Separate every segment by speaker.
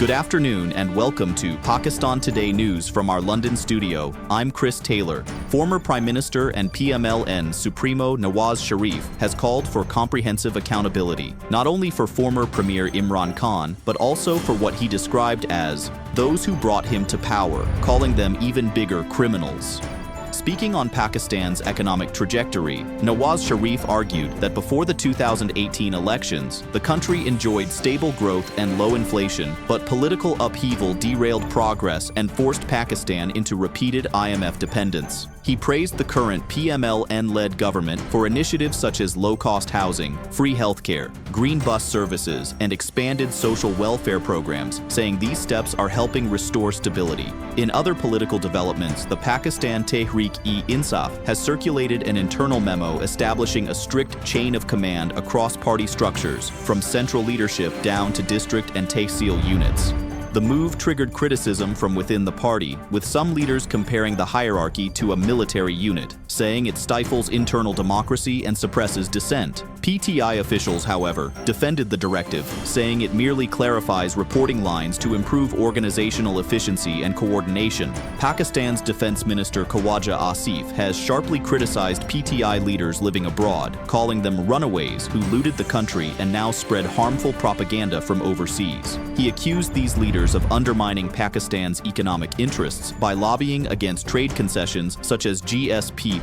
Speaker 1: Good afternoon and welcome to Pakistan Today News from our London studio. I'm Chris Taylor. Former Prime Minister and PMLN Supremo Nawaz Sharif has called for comprehensive accountability, not only for former Premier Imran Khan, but also for what he described as those who brought him to power, calling them even bigger criminals. Speaking on Pakistan's economic trajectory, Nawaz Sharif argued that before the 2018 elections, the country enjoyed stable growth and low inflation, but political upheaval derailed progress and forced Pakistan into repeated IMF dependence. He praised the current PMLN-led government for initiatives such as low-cost housing, free healthcare, green bus services, and expanded social welfare programs, saying these steps are helping restore stability. In other political developments, the Pakistan Tehreek-e-Insaf has circulated an internal memo establishing a strict chain of command across party structures, from central leadership down to district and tehsil units. The move triggered criticism from within the party, with some leaders comparing the hierarchy to a military unit, saying it stifles internal democracy and suppresses dissent. PTI officials, however, defended the directive, saying it merely clarifies reporting lines to improve organizational efficiency and coordination. Pakistan's Defense Minister Khawaja Asif has sharply criticized PTI leaders living abroad, calling them runaways who looted the country and now spread harmful propaganda from overseas. He accused these leaders of undermining Pakistan's economic interests by lobbying against trade concessions such as GSP+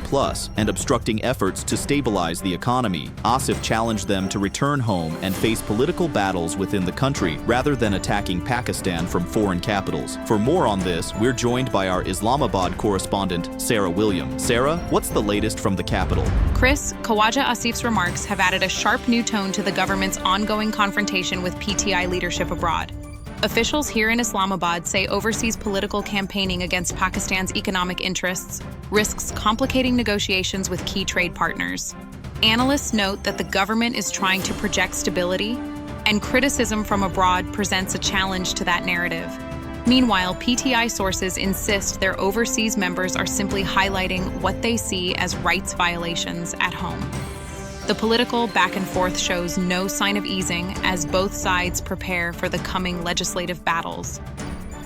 Speaker 1: and obstructing efforts to stabilize the economy. Asif challenged them to return home and face political battles within the country rather than attacking Pakistan from foreign capitals. For more on this, we're joined by our Islamabad correspondent, Sarah William. Sarah, what's the latest from the capital?
Speaker 2: Chris, Khawaja Asif's remarks have added a sharp new tone to the government's ongoing confrontation with PTI leadership abroad. Officials here in Islamabad say overseas political campaigning against Pakistan's economic interests risks complicating negotiations with key trade partners. Analysts note that the government is trying to project stability, and criticism from abroad presents a challenge to that narrative. Meanwhile, PTI sources insist their overseas members are simply highlighting what they see as rights violations at home. The political back and forth shows no sign of easing as both sides prepare for the coming legislative battles.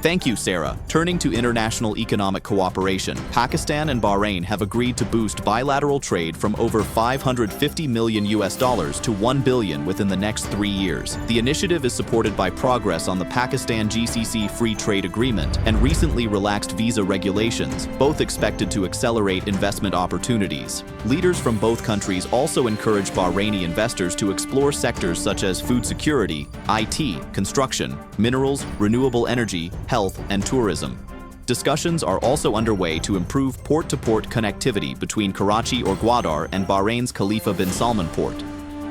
Speaker 1: Thank you, Sarah. Turning to international economic cooperation, Pakistan and Bahrain have agreed to boost bilateral trade from over $550 million to $1 billion within the next 3 years. The initiative is supported by progress on the Pakistan-GCC Free Trade Agreement and recently relaxed visa regulations, both expected to accelerate investment opportunities. Leaders from both countries also encourage Bahraini investors to explore sectors such as food security, IT, construction, minerals, renewable energy, health, and tourism. Discussions are also underway to improve port-to-port connectivity between Karachi or Gwadar and Bahrain's Khalifa bin Salman port.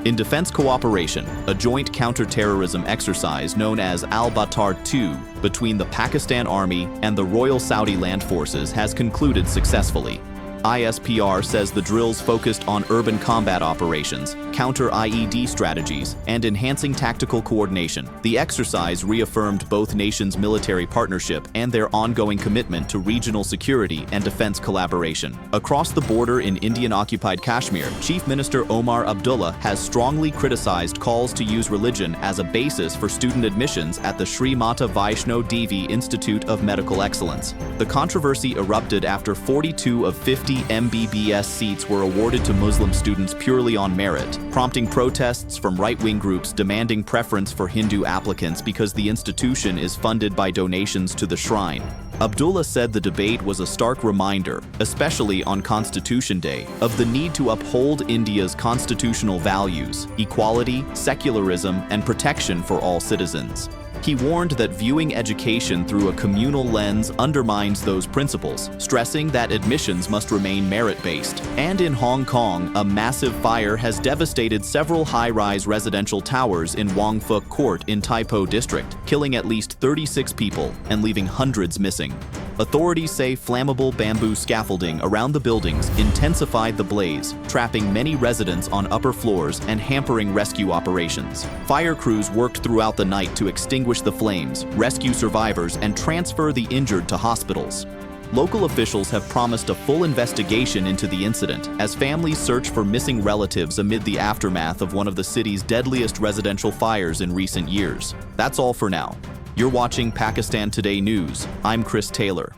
Speaker 1: In defense cooperation, a joint counter-terrorism exercise known as Al-Batar II between the Pakistan Army and the Royal Saudi Land Forces has concluded successfully. ISPR says the drills focused on urban combat operations, counter-IED strategies, and enhancing tactical coordination. The exercise reaffirmed both nations' military partnership and their ongoing commitment to regional security and defense collaboration. Across the border in Indian-occupied Kashmir, Chief Minister Omar Abdullah has strongly criticized calls to use religion as a basis for student admissions at the Sri Mata Vaishno Devi Institute of Medical Excellence. The controversy erupted after 42 of 50 MBBS seats were awarded to Muslim students purely on merit, prompting protests from right-wing groups demanding preference for Hindu applicants because the institution is funded by donations to the shrine. Abdullah said the debate was a stark reminder, especially on Constitution Day, of the need to uphold India's constitutional values, equality, secularism, and protection for all citizens. He warned that viewing education through a communal lens undermines those principles, stressing that admissions must remain merit-based. And in Hong Kong, a massive fire has devastated several high-rise residential towers in Wong Fuk Court in Tai Po District, killing at least 36 people and leaving hundreds missing. Authorities say flammable bamboo scaffolding around the buildings intensified the blaze, trapping many residents on upper floors and hampering rescue operations. Fire crews worked throughout the night to extinguish the flames, rescue survivors, and transfer the injured to hospitals. Local officials have promised a full investigation into the incident as families search for missing relatives amid the aftermath of one of the city's deadliest residential fires in recent years. That's all for now. You're watching Pakistan Today News. I'm Chris Taylor.